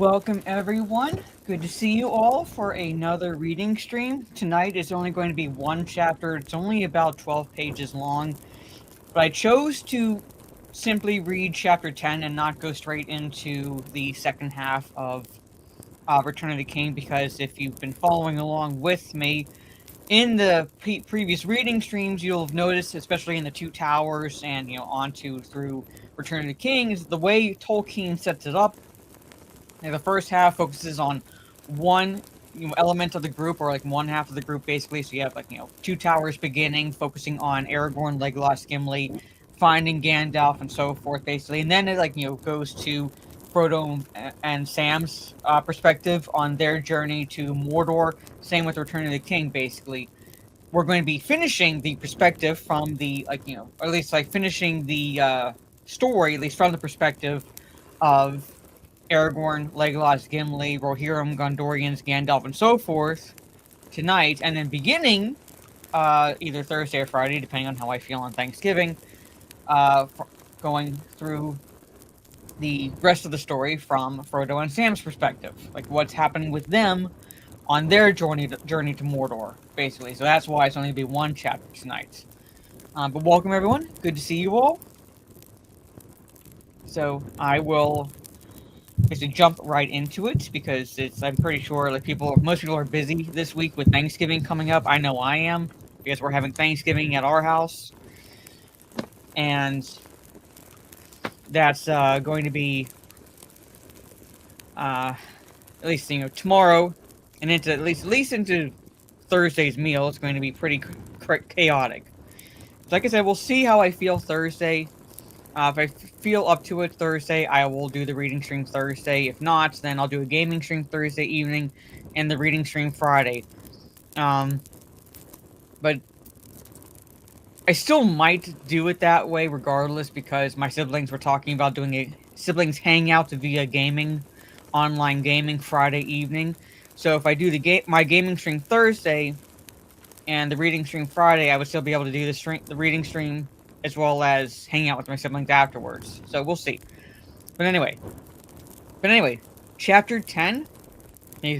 Welcome everyone. Good to see you all for another reading stream. Tonight is only going to be one chapter. It's only about 12 pages long. But I chose to simply read chapter 10 and not go straight into the second half of Return of the King, because if you've been following along with me in the previous reading streams, you'll have noticed, especially in the Two Towers and onto through Return of the King, is the way Tolkien sets it up. The first half focuses on one element of the group, or like one half of the group basically. So you have Two Towers beginning, focusing on Aragorn, Legolas, Gimli, finding Gandalf, and so forth basically. And then it goes to Frodo and Sam's perspective on their journey to Mordor. Same with Return of the King basically. We're going to be finishing the perspective from the or at least finishing the story, at least from the perspective of Aragorn, Legolas, Gimli, Rohirrim, Gondorians, Gandalf, and so forth tonight, and then beginning either Thursday or Friday, depending on how I feel on Thanksgiving, going through the rest of the story from Frodo and Sam's perspective, like what's happening with them on their journey to Mordor, basically. So that's why it's only going to be one chapter tonight. But welcome everyone. Good to see you all. So I will basically jump right into it because I'm pretty sure most people are busy this week with Thanksgiving coming up. I know I am, because we're having Thanksgiving at our house, and that's going to be at least tomorrow, and into at least into Thursday's meal. It's going to be pretty chaotic. Like I said, we'll see how I feel Thursday. If I feel up to it Thursday, I will do the reading stream Thursday. If not, then I'll do a gaming stream Thursday evening and the reading stream Friday. But I still might do it that way regardless, because my siblings were talking about doing a siblings hangout via online gaming Friday evening. So if I do my gaming stream Thursday and the reading stream Friday, I would still be able to do the reading stream as well as hang out with my siblings afterwards. So we'll see. But anyway, chapter 10.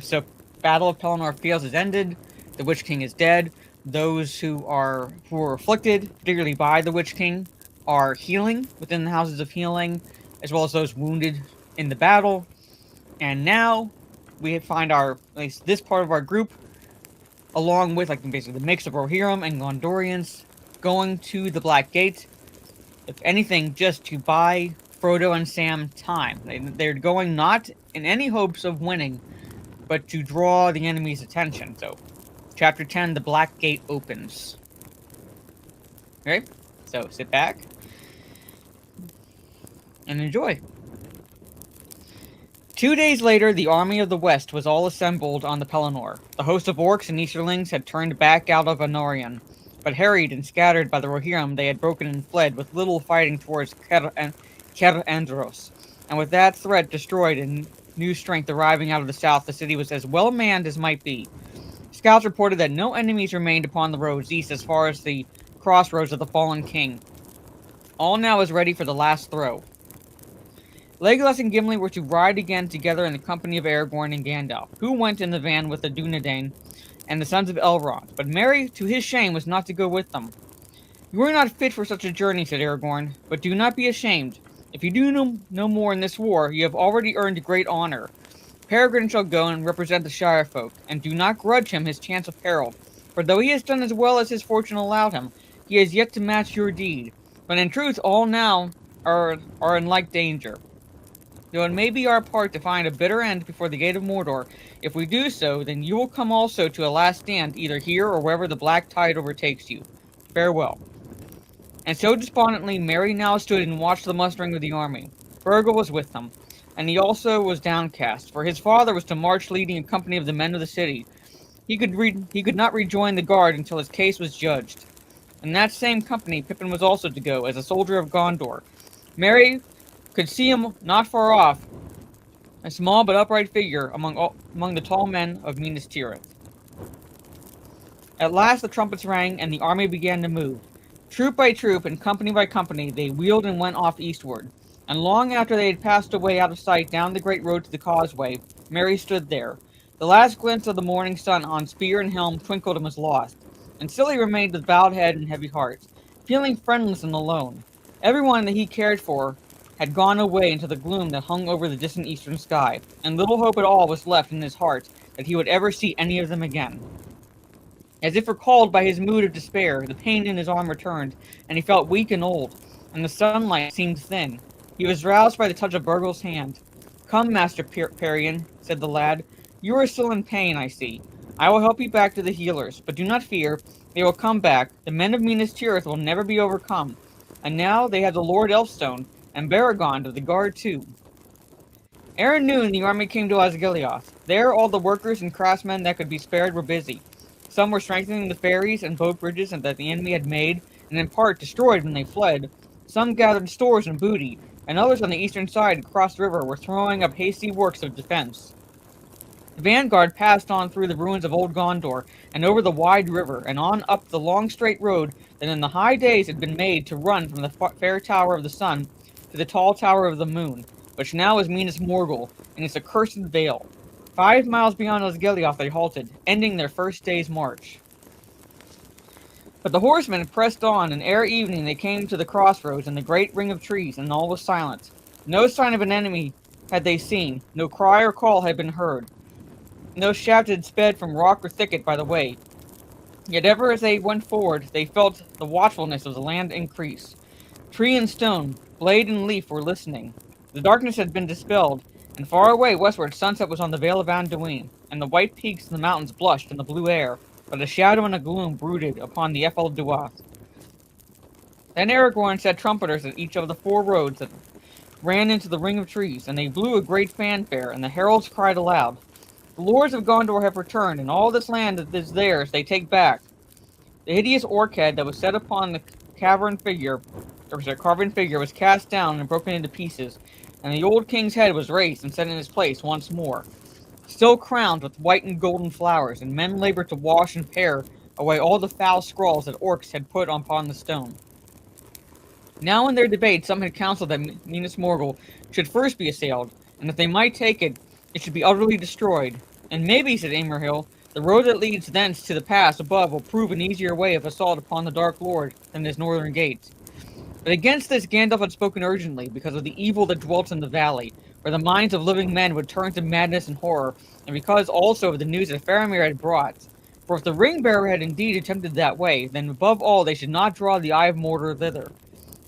So, Battle of Pelennor Fields has ended. The Witch King is dead. Those who are afflicted, particularly by the Witch King, are healing within the houses of healing, as well as those wounded in the battle. And now we find at least this part of our group, along with basically the mix of Rohirrim and Gondorians, going to the Black Gate, if anything, just to buy Frodo and Sam time. They're going not in any hopes of winning, but to draw the enemy's attention. So, chapter 10, the Black Gate opens. Okay, so sit back and enjoy. 2 days later, the army of the West was all assembled on the Pelennor. The host of orcs and Easterlings had turned back out of Anorion, but harried and scattered by the Rohirrim, they had broken and fled, with little fighting towards Cer Andros. And with that threat destroyed and new strength arriving out of the south, the city was as well manned as might be. Scouts reported that no enemies remained upon the roads east as far as the crossroads of the fallen king. All now was ready for the last throw. Legolas and Gimli were to ride again together in the company of Aragorn and Gandalf, who went in the van with the Dunedain and the sons of Elrond, but Merry, to his shame, was not to go with them. "You are not fit for such a journey," said Aragorn, "but do not be ashamed. If you do no more in this war, you have already earned great honor. Peregrine shall go and represent the Shire folk, and do not grudge him his chance of herald, for though he has done as well as his fortune allowed him, he has yet to match your deed. But in truth, all now are in like danger. Though it may be our part to find a bitter end before the gate of Mordor, if we do so, then you will come also to a last stand, either here or wherever the black tide overtakes you. Farewell." And so despondently, Merry now stood and watched the mustering of the army. Fergal was with them, and he also was downcast, for his father was to march leading a company of the men of the city. He could not rejoin the guard until his case was judged. In that same company, Pippin was also to go, as a soldier of Gondor. Merry could see him not far off, a small but upright figure among the tall men of Minas Tirith. At last the trumpets rang, and the army began to move. Troop by troop and company by company, they wheeled and went off eastward, and long after they had passed away out of sight down the great road to the causeway, Merry stood there. The last glint of the morning sun on spear and helm twinkled and was lost, and still he remained with bowed head and heavy heart, feeling friendless and alone. Everyone that he cared for had gone away into the gloom that hung over the distant eastern sky, and little hope at all was left in his heart that he would ever see any of them again. As if recalled by his mood of despair, the pain in his arm returned, and he felt weak and old, and the sunlight seemed thin. He was roused by the touch of Burgle's hand. "Come, Master Parian," said the lad. "You are still in pain, I see. I will help you back to the healers, but do not fear. They will come back. The men of Minas Tirith will never be overcome. And now they have the Lord Elfstone, and Baragond of the guard too." Ere noon, the army came to Osgiliath. There, all the workers and craftsmen that could be spared were busy. Some were strengthening the ferries and boat bridges that the enemy had made, and in part destroyed when they fled. Some gathered stores and booty, and others on the eastern side across the river were throwing up hasty works of defense. The vanguard passed on through the ruins of Old Gondor, and over the wide river, and on up the long straight road that in the high days had been made to run from the fair tower of the sun to the tall tower of the moon, which now is Minas Morgul, in its accursed vale. 5 miles beyond Osgiliath they halted, ending their first day's march. But the horsemen pressed on, and ere evening they came to the crossroads and the great ring of trees, and all was silent. No sign of an enemy had they seen, no cry or call had been heard. No shaft had sped from rock or thicket by the way. Yet ever as they went forward, they felt the watchfulness of the land increase. Tree and stone, blade and leaf were listening. The darkness had been dispelled, and far away westward sunset was on the Vale of Anduin, and the white peaks of the mountains blushed in the blue air, but a shadow and a gloom brooded upon the Ethel Duath. Then Aragorn set trumpeters at each of the 4 roads that ran into the ring of trees, and they blew a great fanfare, and the heralds cried aloud, "The lords of Gondor have returned, and all this land that is theirs they take back." The hideous orc head that was set upon the carven figure was cast down and broken into pieces, and the old king's head was raised and set in its place once more, still crowned with white and golden flowers, and men labored to wash and pare away all the foul scrawls that orcs had put upon the stone. Now in their debate some had counseled that Minas Morgul should first be assailed, and if they might take it, it should be utterly destroyed. "And maybe," said Imrahil, "the road that leads thence to the pass above will prove an easier way of assault upon the Dark Lord than his northern gates." But against this Gandalf had spoken urgently, because of the evil that dwelt in the valley, where the minds of living men would turn to madness and horror, and because also of the news that Faramir had brought. For if the ring-bearer had indeed attempted that way, then above all they should not draw the eye of Mordor thither.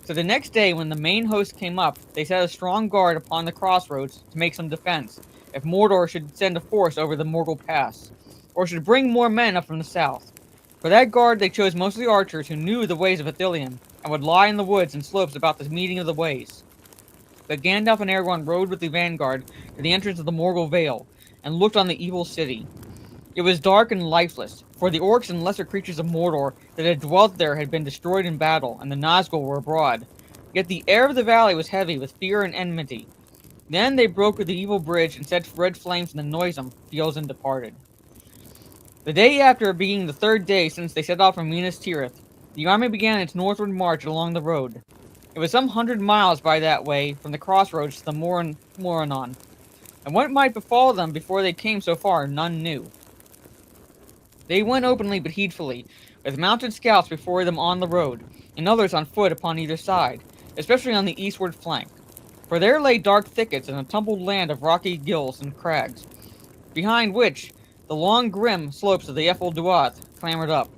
So the next day, when the main host came up, they set a strong guard upon the crossroads to make some defense, if Mordor should send a force over the Morgul Pass, or should bring more men up from the south. For that guard they chose mostly archers who knew the ways of Ithilien, and would lie in the woods and slopes about the meeting of the ways. But Gandalf and Aragorn rode with the vanguard to the entrance of the Morgul Vale, and looked on the evil city. It was dark and lifeless, for the orcs and lesser creatures of Mordor that had dwelt there had been destroyed in battle, and the Nazgul were abroad. Yet the air of the valley was heavy with fear and enmity. Then they broke the evil bridge and set red flames in the noisome fields and departed. The day after, being the 3rd day since they set off from Minas Tirith, the army began its northward march along the road. It was some 100 miles by that way from the crossroads to the Morannon, and what might befall them before they came so far none knew. They went openly but heedfully, with mounted scouts before them on the road, and others on foot upon either side, especially on the eastward flank. For there lay dark thickets and a tumbled land of rocky gills and crags, behind which the long grim slopes of the Ethel Duath clambered up.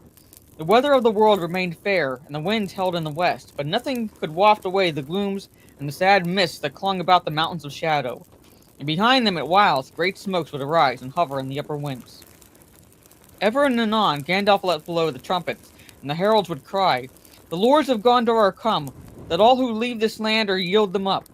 The weather of the world remained fair, and the winds held in the west, but nothing could waft away the glooms and the sad mists that clung about the mountains of shadow. And behind them at whiles great smokes would arise and hover in the upper winds. Ever and anon Gandalf let blow the trumpets, and the heralds would cry, "The lords of Gondor are come, that all who leave this land or yield them up."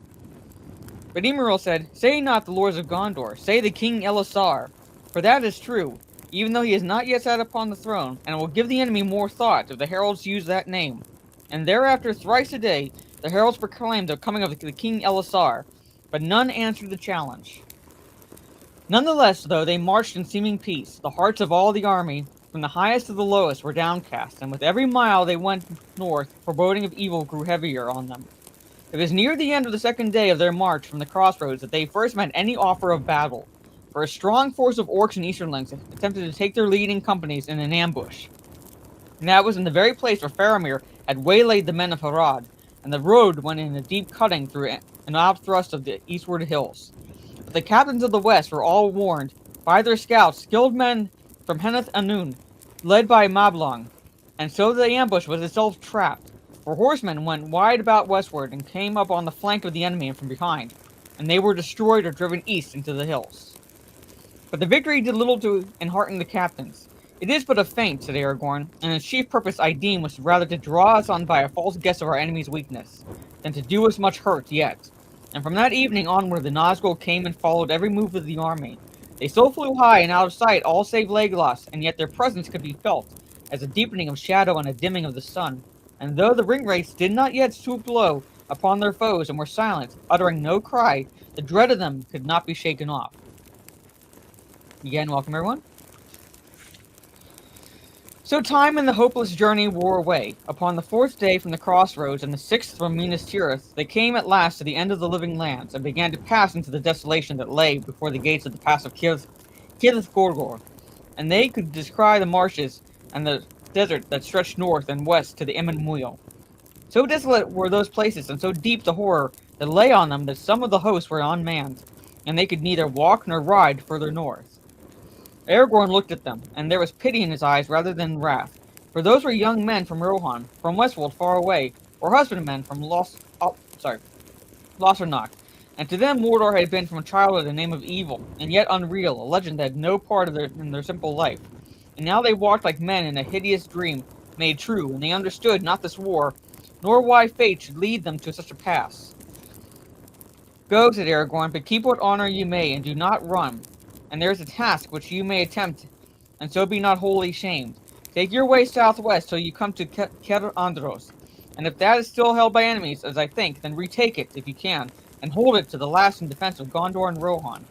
But Imrahil said, "Say not the lords of Gondor, say the King Elessar, for that is true, even though he has not yet sat upon the throne, and it will give the enemy more thought if the heralds use that name." And thereafter thrice a day the heralds proclaimed the coming of the King Elessar, but none answered the challenge. Nonetheless, though they marched in seeming peace, the hearts of all the army, from the highest to the lowest, were downcast, and with every mile they went north, foreboding of evil grew heavier on them. It was near the end of the second day of their march from the crossroads that they first met any offer of battle, for a strong force of orcs and easterlings attempted to take their leading companies in an ambush. And that was in the very place where Faramir had waylaid the men of Harad, and the road went in a deep cutting through an outthrust of the eastward hills. But the captains of the west were all warned by their scouts, skilled men from Henneth Anun, led by Mablung, and so the ambush was itself trapped, for horsemen went wide about westward and came up on the flank of the enemy and from behind, and they were destroyed or driven east into the hills. But the victory did little to enhearten the captains. "It is but a feint," said Aragorn, "and its chief purpose, I deem, was rather to draw us on by a false guess of our enemy's weakness, than to do us much hurt yet." And from that evening onward the Nazgul came and followed every move of the army. They so flew high and out of sight, all save Legolas, and yet their presence could be felt, as a deepening of shadow and a dimming of the sun. And though the ringwraiths did not yet swoop low upon their foes and were silent, uttering no cry, the dread of them could not be shaken off. Again, welcome everyone. So time and the hopeless journey wore away. Upon the fourth day from the crossroads and the sixth from Minas Tirith, they came at last to the end of the living lands, and began to pass into the desolation that lay before the gates of the pass of Cirith Gorgor. And they could descry the marshes and the desert that stretched north and west to the Emyn Muil. So desolate were those places, and so deep the horror that lay on them, that some of the hosts were unmanned, and they could neither walk nor ride further north. Aragorn looked at them, and there was pity in his eyes rather than wrath, for those were young men from Rohan, from Westwold far away, or husbandmen from Lossarnock, and to them Mordor had been from a childhood a name of evil, and yet unreal, a legend that had no part of in their simple life. And now they walked like men in a hideous dream made true, and they understood not this war, nor why fate should lead them to such a pass. "Go," said Aragorn, "but keep what honor you may, and do not run. And there is a task which you may attempt, and so be not wholly shamed. Take your way southwest till you come to Cer Andros, and if that is still held by enemies, as I think, then retake it, if you can, and hold it to the last in defense of Gondor and Rohan."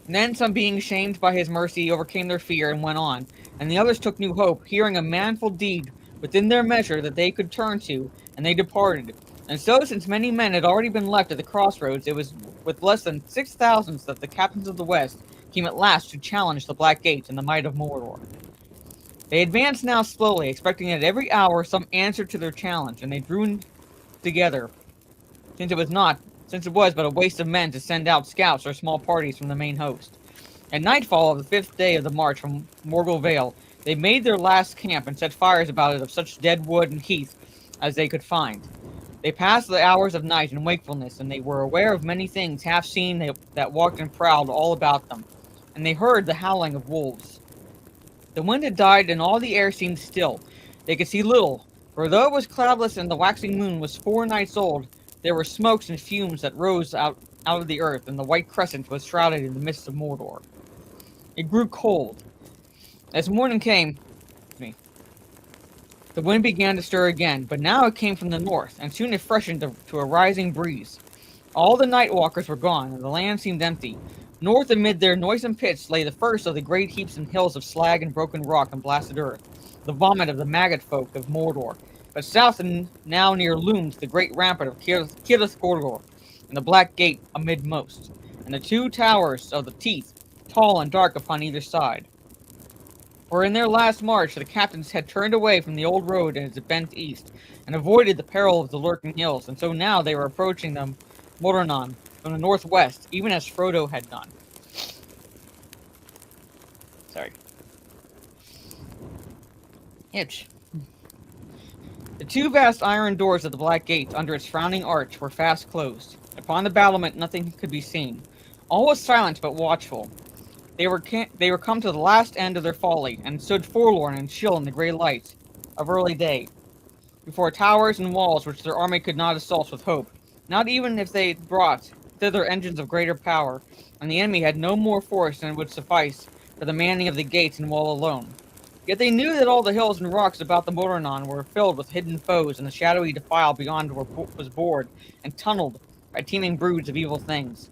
And then some, being shamed by his mercy, overcame their fear and went on, and the others took new hope, hearing a manful deed within their measure that they could turn to, and they departed. And so, since many men had already been left at the crossroads, it was with less than 6,000 that the captains of the West came at last to challenge the Black Gate and the might of Mordor. They advanced now slowly, expecting at every hour some answer to their challenge, and they drew together, since it was but a waste of men to send out scouts or small parties from the main host. At nightfall of the 5th day of the march from Morgul Vale, they made their last camp and set fires about it of such dead wood and heath as they could find. They passed the hours of night in wakefulness, and they were aware of many things half seen that walked and prowled all about them, and they heard the howling of wolves. The wind had died, and all the air seemed still. They could see little, for though it was cloudless and the waxing moon was 4 nights old, there were smokes and fumes that rose out of the earth, and the white crescent was shrouded in the mists of Mordor. It grew cold. As morning came, the wind began to stir again, but now it came from the north, and soon it freshened to a rising breeze. All the night walkers were gone, and the land seemed empty. North amid their noisome pits lay the first of the great heaps and hills of slag and broken rock and blasted earth, the vomit of the maggot folk of Mordor. But south and now near loomed the great rampart of Cirith Gorgor, and the Black Gate amidmost, and the 2 towers of the Teeth, tall and dark upon either side. For in their last march, the captains had turned away from the old road as it bent east, and avoided the peril of the lurking hills, and so now they were approaching them, Morannon, from the northwest, even as Frodo had done. Sorry. Itch. The 2 vast iron doors of the Black Gate, under its frowning arch, were fast closed. Upon the battlement nothing could be seen. All was silent but watchful. They were come to the last end of their folly, and stood forlorn and chill in the grey light of early day, before towers and walls which their army could not assault with hope, not even if they brought thither engines of greater power, and the enemy had no more force than would suffice for the manning of the gates and wall alone. Yet they knew that all the hills and rocks about the Morannon were filled with hidden foes, and the shadowy defile beyond was bored and tunneled by teeming broods of evil things.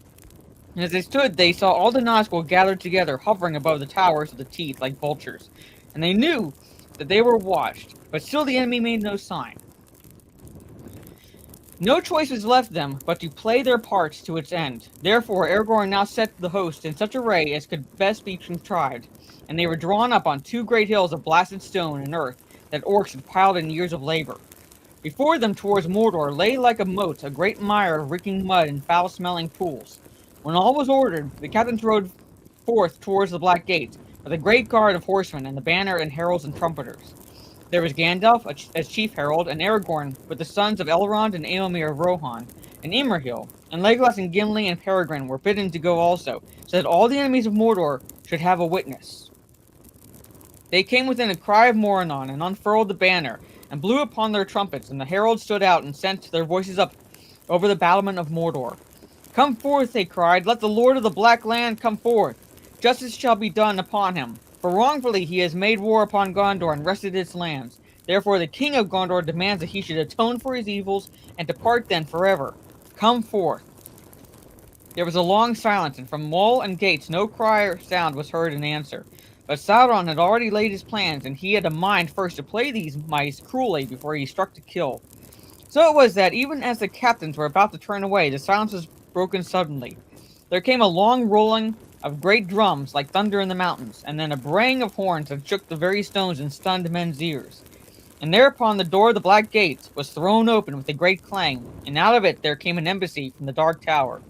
And as they stood, they saw all the Nazgul gathered together, hovering above the towers of the Teeth like vultures. And they knew that they were watched, but still the enemy made no sign. No choice was left them but to play their parts to its end. Therefore, Aragorn now set the host in such array as could best be contrived, and they were drawn up on two great hills of blasted stone and earth that orcs had piled in years of labor. Before them towards Mordor lay like a moat a great mire of reeking mud and foul-smelling pools. When all was ordered, the captains rode forth towards the Black Gate, with a great guard of horsemen and the banner and heralds and trumpeters. There was Gandalf as chief herald, and Aragorn with the sons of Elrond and Eomer of Rohan, and Imrahil, and Legolas and Gimli and Peregrine were bidden to go also, so that all the enemies of Mordor should have a witness. They came within a cry of Morannon, and unfurled the banner, and blew upon their trumpets, and the heralds stood out and sent their voices up over the battlement of Mordor. Come forth, they cried, let the Lord of the Black Land come forth. Justice shall be done upon him, for wrongfully he has made war upon Gondor and wrested its lands. Therefore the king of Gondor demands that he should atone for his evils, and depart then forever. Come forth. There was a long silence, and from wall and gates no cry or sound was heard in answer. But Sauron had already laid his plans, and he had a mind first to play these mice cruelly before he struck to kill. So it was that, even as the captains were about to turn away, the silence was broken suddenly. There came a long rolling of great drums like thunder in the mountains, and then a braying of horns that shook the very stones and stunned men's ears. And thereupon the door of the Black Gate was thrown open with a great clang, and out of it there came an embassy from the Dark Tower.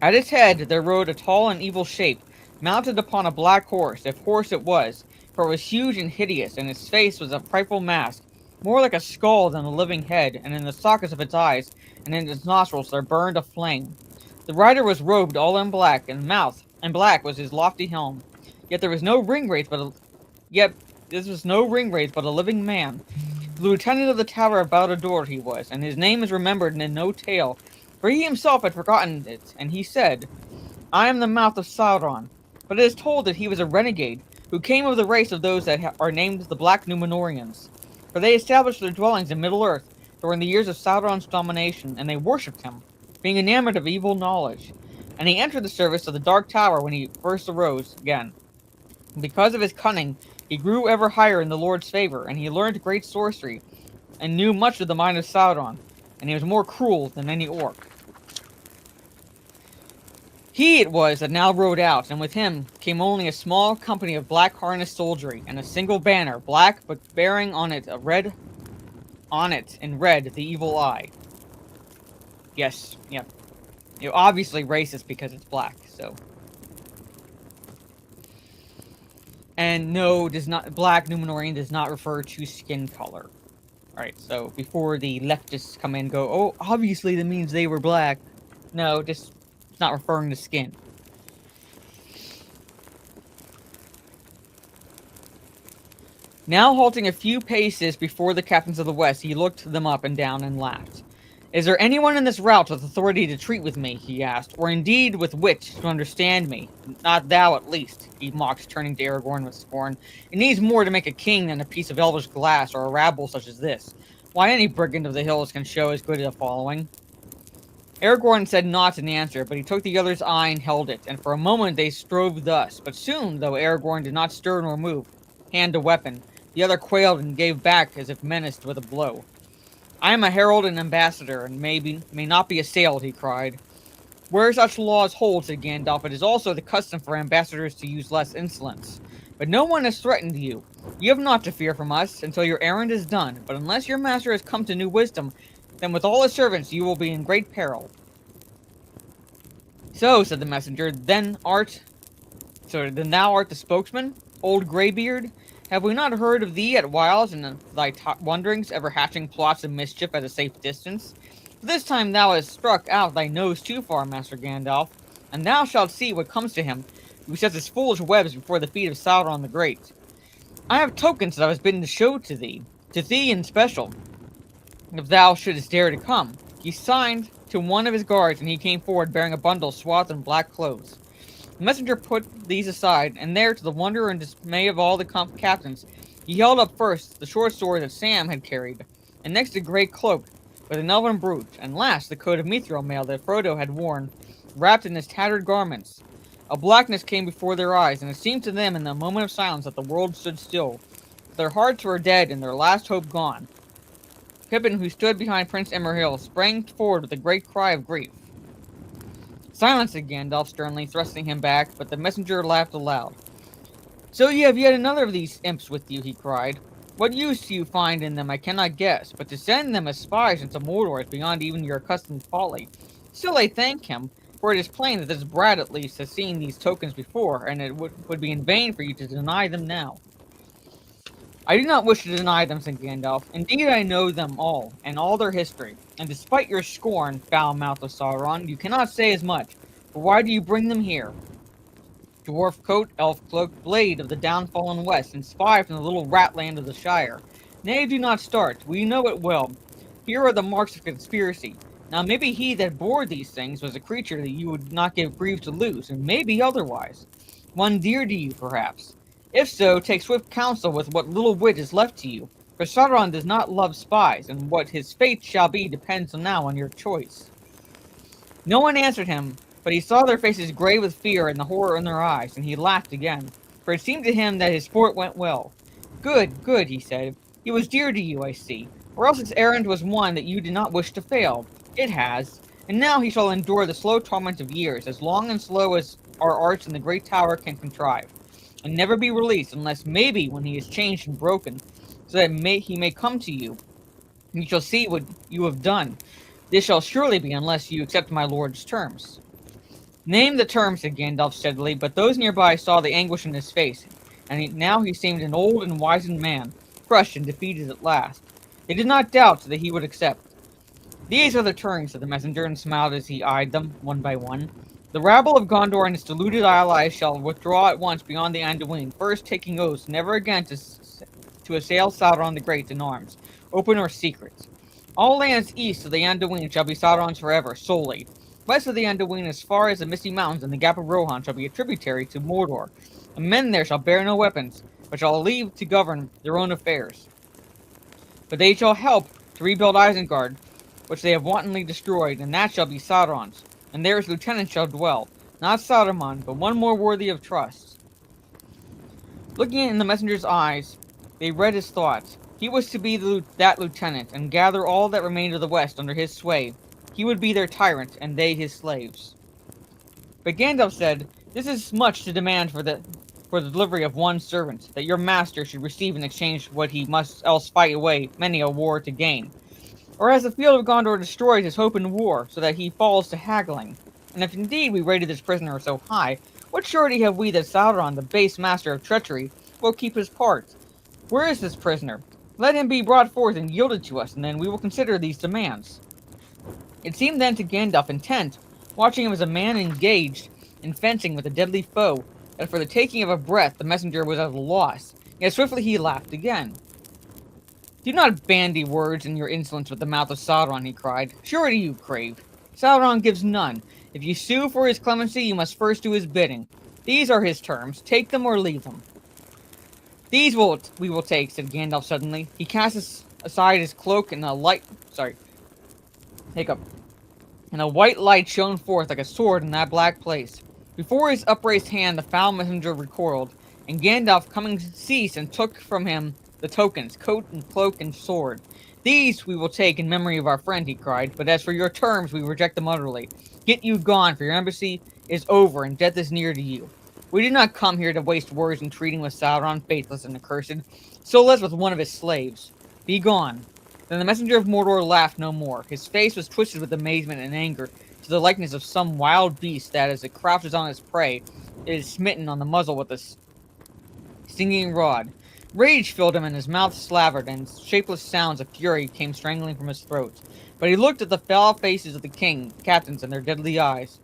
At its head there rode a tall and evil shape, mounted upon a black horse, if horse it was, for it was huge and hideous, and its face was a frightful mask, more like a skull than a living head, and in the sockets of its eyes and in its nostrils there burned a flame. The rider was robed all in black, and black was his lofty helm. Yet this was no ring wraith, but a living man. The lieutenant of the Tower of Barad-dûr he was, and his name is remembered in no tale, for he himself had forgotten it, and he said, I am the mouth of Sauron. But it is told that he was a renegade, who came of the race of those that are named the Black Númenóreans. For they established their dwellings in Middle-earth during the years of Sauron's domination, and they worshipped him, being enamored of evil knowledge. And he entered the service of the Dark Tower when he first arose again. And because of his cunning, he grew ever higher in the Lord's favor, and he learned great sorcery, and knew much of the mind of Sauron, and he was more cruel than any orc. He it was that now rode out, and with him came only a small company of black harnessed soldiery, and a single banner, black but bearing on it in red the evil eye. Yes, yep. Obviously racist because it's black, so. And no, Black Númenórean does not refer to skin color. Alright, so before the leftists come in and go, oh, obviously that means they were black. No, just it's not referring to skin. Now halting a few paces before the captains of the West, he looked them up and down and laughed. Is there anyone in this rout with authority to treat with me, he asked, or indeed with wit to understand me? Not thou, at least, he mocked, turning to Aragorn with scorn. It needs more to make a king than a piece of elvish glass or a rabble such as this. Why, any brigand of the hills can show as good a following. Aragorn said naught in answer, but he took the other's eye and held it, and for a moment they strove thus, but soon, though Aragorn did not stir nor move, hand to weapon, the other quailed and gave back as if menaced with a blow. I am a herald and ambassador, and may not be assailed, he cried. Where such laws hold, said Gandalf, it is also the custom for ambassadors to use less insolence. But no one has threatened you. You have naught to fear from us, until your errand is done, but unless your master has come to new wisdom, then with all his servants you will be in great peril. So, said the messenger, then thou art the spokesman, old greybeard? Have we not heard of thee at whiles and thy wanderings, ever hatching plots of mischief at a safe distance? For this time thou hast struck out thy nose too far, Master Gandalf, and thou shalt see what comes to him who sets his foolish webs before the feet of Sauron the Great. I have tokens that I was bidden to show to thee in special, if thou shouldst dare to come. He signed to one of his guards, and he came forward bearing a bundle swathed in black clothes. The messenger put these aside, and there, to the wonder and dismay of all the captains, he held up first the short sword that Sam had carried, and next a grey cloak with an elven brooch, and last the coat of mithril mail that Frodo had worn, wrapped in his tattered garments. A blackness came before their eyes, and it seemed to them in the moment of silence that the world stood still. Their hearts were dead and their last hope gone. Pippin, who stood behind Prince Emerhill, sprang forward with a great cry of grief. "Silence," said Gandalf sternly, thrusting him back, but the messenger laughed aloud. "So you have yet another of these imps with you," he cried. "What use you find in them I cannot guess, but to send them as spies into Mordor is beyond even your accustomed folly. Still I thank him, for it is plain that this brat at least has seen these tokens before, and it would be in vain for you to deny them now." "I do not wish to deny them," said Gandalf. "Indeed I know them all, and all their history. And despite your scorn, foul mouth of Sauron, you cannot say as much, for why do you bring them here? Dwarf coat, elf cloak, blade of the downfallen west, and spy from the little rat land of the Shire. Nay, do not start, we know it well. Here are the marks of conspiracy. Now maybe he that bore these things was a creature that you would not give grief to lose, and maybe otherwise. One dear to you, perhaps. If so, take swift counsel with what little wit is left to you, for Sauron does not love spies, and what his fate shall be depends now on your choice." No one answered him, but he saw their faces gray with fear and the horror in their eyes, and he laughed again, for it seemed to him that his sport went well. "Good, good," he said. "He was dear to you, I see, or else his errand was one that you did not wish to fail. It has, and now he shall endure the slow torment of years, as long and slow as our arts in the great tower can contrive, and never be released unless maybe when he is changed and broken, so that he may come to you, and you shall see what you have done. This shall surely be unless you accept my lord's terms." "Name the terms," said Gandalf steadily, but those nearby saw the anguish in his face, and now he seemed an old and wizened man, crushed and defeated at last. They did not doubt that he would accept. "These are the terms," said the messenger, and smiled as he eyed them, one by one. "The rabble of Gondor and its deluded allies shall withdraw at once beyond the Anduin, first taking oaths never again to assail Sauron the Great in arms, open or secret. All lands east of the Anduin shall be Sauron's forever, solely. West of the Anduin, as far as the Misty Mountains and the Gap of Rohan, shall be a tributary to Mordor, and men there shall bear no weapons, but shall leave to govern their own affairs. But they shall help to rebuild Isengard, which they have wantonly destroyed, and that shall be Sauron's, and there his lieutenant shall dwell, not Saruman, but one more worthy of trust." Looking in the messenger's eyes, they read his thoughts. He was to be that lieutenant, and gather all that remained of the West under his sway. He would be their tyrant, and they his slaves. But Gandalf said, "This is much to demand for the delivery of one servant, that your master should receive in exchange what he must else fight away many a war to gain. Or has the field of Gondor destroyed his hope in war, so that he falls to haggling? And if indeed we rated this prisoner so high, what surety have we that Sauron, the base master of treachery, will keep his part? Where is this prisoner? Let him be brought forth and yielded to us, and then we will consider these demands." It seemed then to Gandalf, intent, watching him as a man engaged in fencing with a deadly foe, that for the taking of a breath the messenger was at a loss, yet swiftly he laughed again. "Do not bandy words in your insolence with the mouth of Sauron," he cried. "Surety you crave. Sauron gives none. If you sue for his clemency, you must first do his bidding. These are his terms. Take them or leave them." "These we will take," said Gandalf suddenly. He cast aside his cloak, and a white light shone forth like a sword in that black place. Before his upraised hand the foul messenger recoiled, and Gandalf coming ceased and took from him the tokens, coat and cloak and sword. "These we will take in memory of our friend," he cried, "but as for your terms, we reject them utterly. Get you gone, for your embassy is over and death is near to you. We did not come here to waste words in treating with Sauron, faithless and accursed, so less with one of his slaves. Be gone." Then the messenger of Mordor laughed no more. His face was twisted with amazement and anger, to the likeness of some wild beast that, as it crouches on its prey, it is smitten on the muzzle with a stinging rod. Rage filled him, and his mouth slavered, and shapeless sounds of fury came strangling from his throat. But he looked at the foul faces of the captains and their deadly eyes,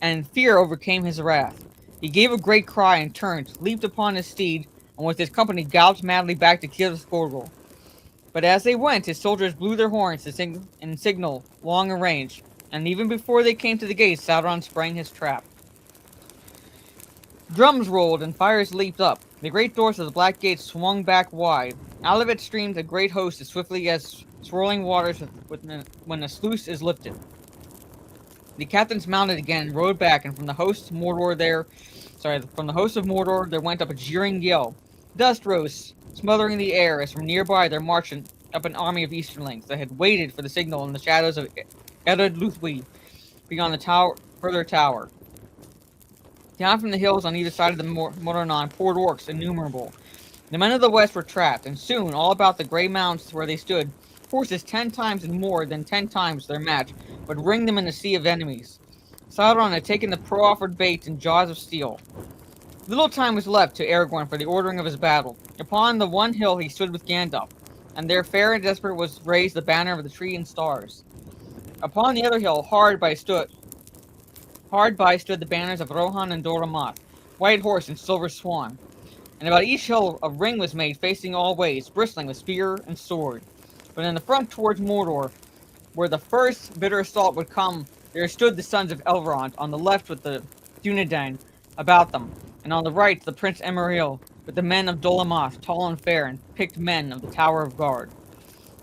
and fear overcame his wrath. He gave a great cry and turned, leaped upon his steed, and with his company galloped madly back to Kirithgorgol. But as they went, his soldiers blew their horns in signal long range, and even before they came to the gates, Sauron sprang his trap. Drums rolled and fires leaped up. The great doors of the black gates swung back wide. Out of it streamed a great host as swiftly as swirling waters when a sluice is lifted. The captains mounted again and rode back, and from the host of Mordor there went up a jeering yell. Dust rose, smothering the air, as from nearby there marched up an army of Easterlings that had waited for the signal in the shadows of Ered Luthwi beyond the further tower. Down from the hills on either side of the Moranon poured orcs innumerable. The men of the west were trapped, and soon, all about the grey mountains where they stood, forces 10 times and more than 10 times their match would ring them in a sea of enemies. Sauron had taken the proffered bait in jaws of steel. Little time was left to Aragorn for the ordering of his battle. Upon the one hill he stood with Gandalf, and there fair and desperate was raised the banner of the tree and stars. Upon the other hill, hard by stood the banners of Rohan and Doromoth, White Horse and Silver Swan. And about each hill a ring was made facing all ways, bristling with spear and sword. But in the front towards Mordor, where the first bitter assault would come, there stood the sons of Elrond, on the left with the Dunedain about them, and on the right the Prince Emeril, with the men of Dolomoth, tall and fair, and picked men of the Tower of Guard.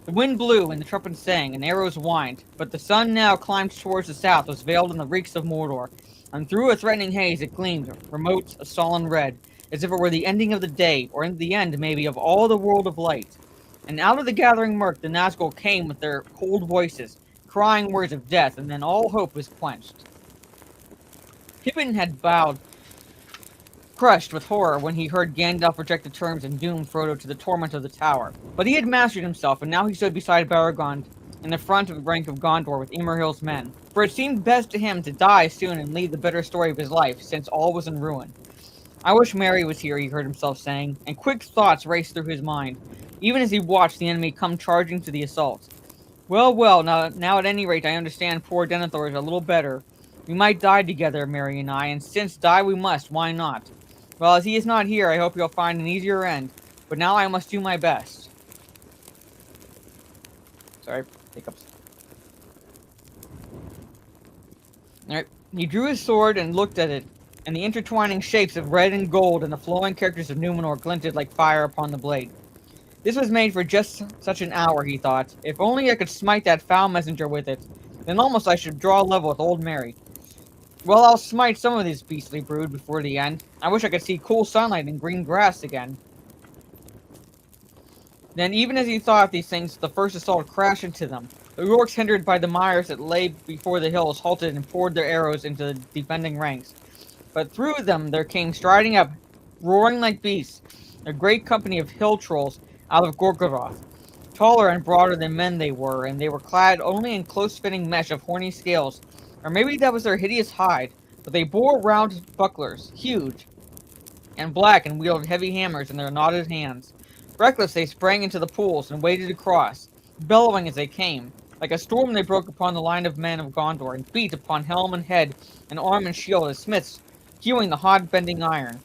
The wind blew, and the trumpets sang, and arrows whined, but the sun now climbed towards the south, was veiled in the reeks of Mordor, and through a threatening haze it gleamed, remote, a sullen red, as if it were the ending of the day, or the end, maybe, of all the world of light. And out of the gathering murk the Nazgul came with their cold voices, crying words of death, and then all hope was quenched. Pippin had bowed, crushed with horror, when he heard Gandalf reject the terms and doom Frodo to the torment of the tower. But he had mastered himself, and now he stood beside Baragond in the front of the rank of Gondor with Emerhil's men. For it seemed best to him to die soon and leave the bitter story of his life, since all was in ruin. I wish Merry was here, he heard himself saying, and quick thoughts raced through his mind, even as he watched the enemy come charging to the assault. Well, now at any rate I understand poor Denethor is a little better. We might die together, Merry and I, and since die we must, why not? Well, as he is not here, I hope you'll find an easier end, but now I must do my best. Sorry, hiccups. Alright, he drew his sword and looked at it, and the intertwining shapes of red and gold and the flowing characters of Numenor glinted like fire upon the blade. This was made for just such an hour, he thought. If only I could smite that foul messenger with it, then almost I should draw level with old Merry. Well, I'll smite some of this beastly brood before the end. I wish I could see cool sunlight and green grass again. Then, even as he thought these things, the first assault crashed into them. The orcs, hindered by the mires that lay before the hills, halted and poured their arrows into the defending ranks. But through them there came striding up, roaring like beasts, a great company of hill trolls out of Gorgoroth. Taller and broader than men they were, and they were clad only in close-fitting mesh of horny scales, or maybe that was their hideous hide, but they bore round bucklers, huge and black, and wielded heavy hammers in their knotted hands. Reckless they sprang into the pools and waded across, bellowing as they came. Like a storm they broke upon the line of men of Gondor, and beat upon helm and head, and arm and shield as smiths, hewing the hot bending iron.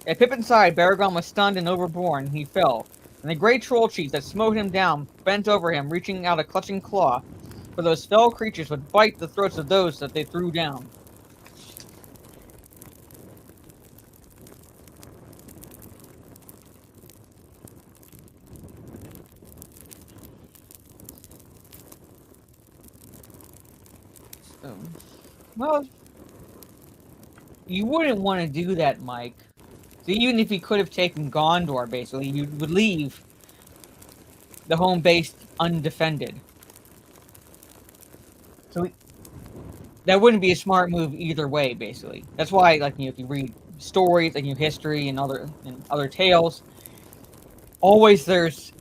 At Pippin's side, Baragond was stunned and overborne, and he fell. And the great troll chief that smote him down bent over him, reaching out a clutching claw, for those fell creatures would bite the throats of those that they threw down. Well, you wouldn't want to do that, Mike. So even if he could have taken Gondor, basically, you would leave the home base undefended. So that wouldn't be a smart move either way, basically. That's why, like, if you read stories, like, history and other tales, always there's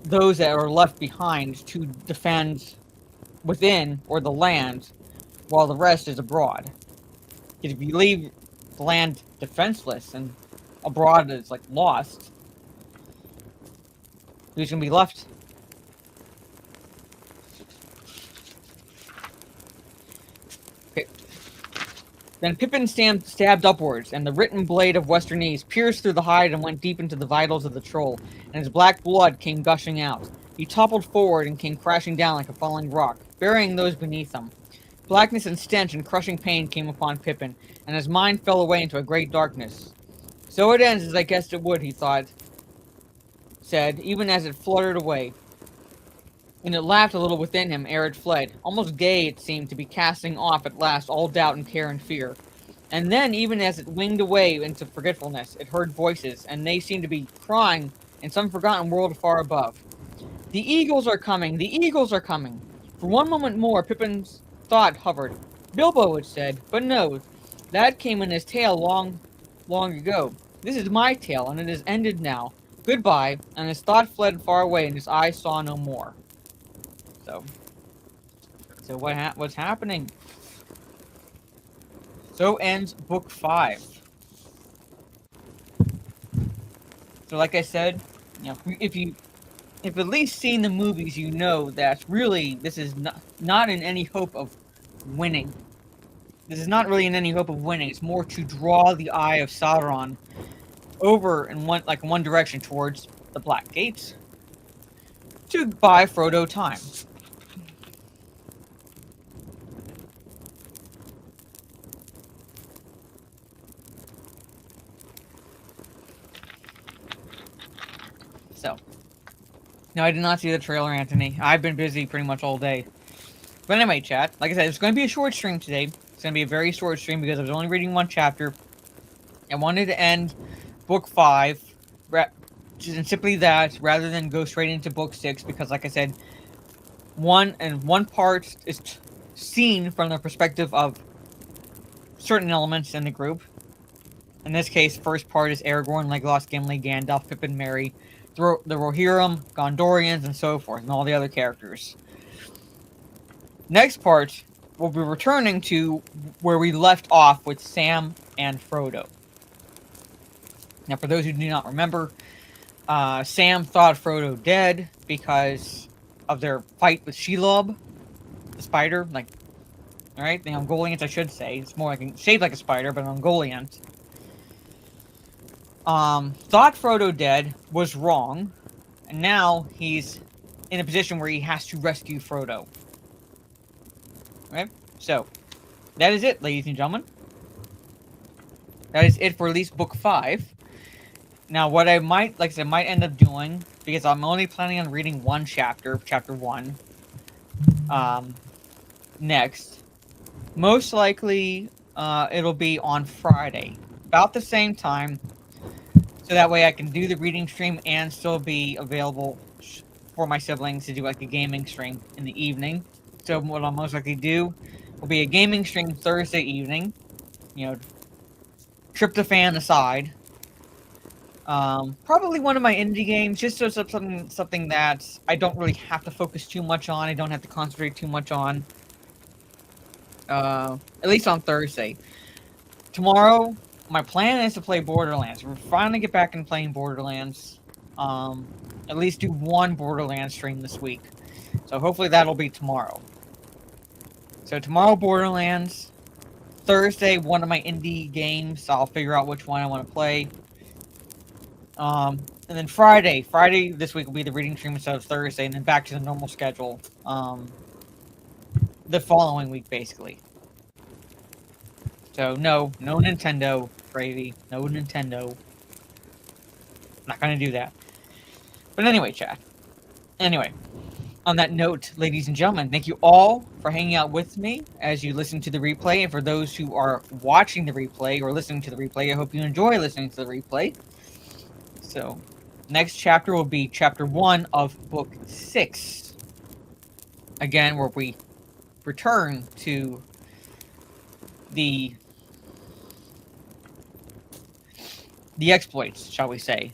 those that are left behind to defend within or the land, while the rest is abroad. Because if you leave the land defenseless and abroad is like lost, who's gonna be left? Okay. Then Pippin stabbed upwards, and the written blade of Westernese pierced through the hide and went deep into the vitals of the troll, and his black blood came gushing out. He toppled forward and came crashing down like a falling rock, burying those beneath him. Blackness and stench and crushing pain came upon Pippin, and his mind fell away into a great darkness. So it ends as I guessed it would, he said, even as it fluttered away. And it laughed a little within him ere it fled. Almost gay it seemed to be, casting off at last all doubt and care and fear. And then, even as it winged away into forgetfulness, it heard voices, and they seemed to be crying in some forgotten world far above. The eagles are coming! The eagles are coming! For one moment more, Pippin's thought hovered. Bilbo, it said, but no, that came in his tale long ago. This is my tale, and it is ended now. Goodbye, and his thought fled far away, and his eyes saw no more. So what's happening? So ends book 5. So like I said, if you've at least seen the movies, you know that really this is not in any hope of winning. This is not really in any hope of winning. It's more to draw the eye of Sauron over in one direction towards the Black Gates to buy Frodo time. So, no, I did not see the trailer, Anthony. I've been busy pretty much all day. But anyway, chat, like I said, it's going to be a short stream today. It's going to be a very short stream because I was only reading one chapter. I wanted to end book 5, and simply that, rather than go straight into book 6, because like I said, one part is seen from the perspective of certain elements in the group. In this case, first part is Aragorn, Legolas, Gimli, Gandalf, Pippin, Merry, the Rohirrim, Gondorians, and so forth, and all the other characters. Next part, we'll be returning to where we left off with Sam and Frodo. Now, for those who do not remember, Sam thought Frodo dead because of their fight with Shelob, the spider. Alright, the Ungoliant, I should say. It's more shaped like a spider, but an Ungoliant. Thought Frodo dead, was wrong, and now he's in a position where he has to rescue Frodo. Okay, so that is it, ladies and gentlemen. That is it for at least book 5. Now, what I might end up doing, because I'm only planning on reading one chapter 1, next. Most likely, it'll be on Friday, about the same time, so that way I can do the reading stream and still be available for my siblings to do like a gaming stream in the evening. So what I'll most likely do will be a gaming stream Thursday evening, tryptophan aside. Probably one of my indie games, just so something that I don't really have to focus too much on. I don't have to concentrate too much on. At least on Thursday. Tomorrow, my plan is to play Borderlands. We're finally get back in playing Borderlands. At least do one Borderlands stream this week. So hopefully that'll be tomorrow. So tomorrow, Borderlands. Thursday, one of my indie games. I'll figure out which one I want to play. And then Friday this week will be the reading stream instead of Thursday, and then back to the normal schedule. The following week, basically. So no Nintendo, Gravy. No Nintendo. Not gonna do that. But anyway, chat. Anyway, on that note, ladies and gentlemen, thank you all for hanging out with me as you listen to the replay. And for those who are watching the replay or listening to the replay, I hope you enjoy listening to the replay. So, next chapter will be chapter 1 of book 6. Again, where we return to the exploits, shall we say,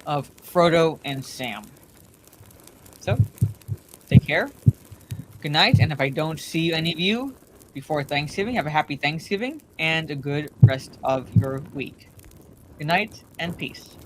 of Frodo and Sam. So, take care. Good night, and if I don't see any of you before Thanksgiving, have a happy Thanksgiving and a good rest of your week. Good night and peace.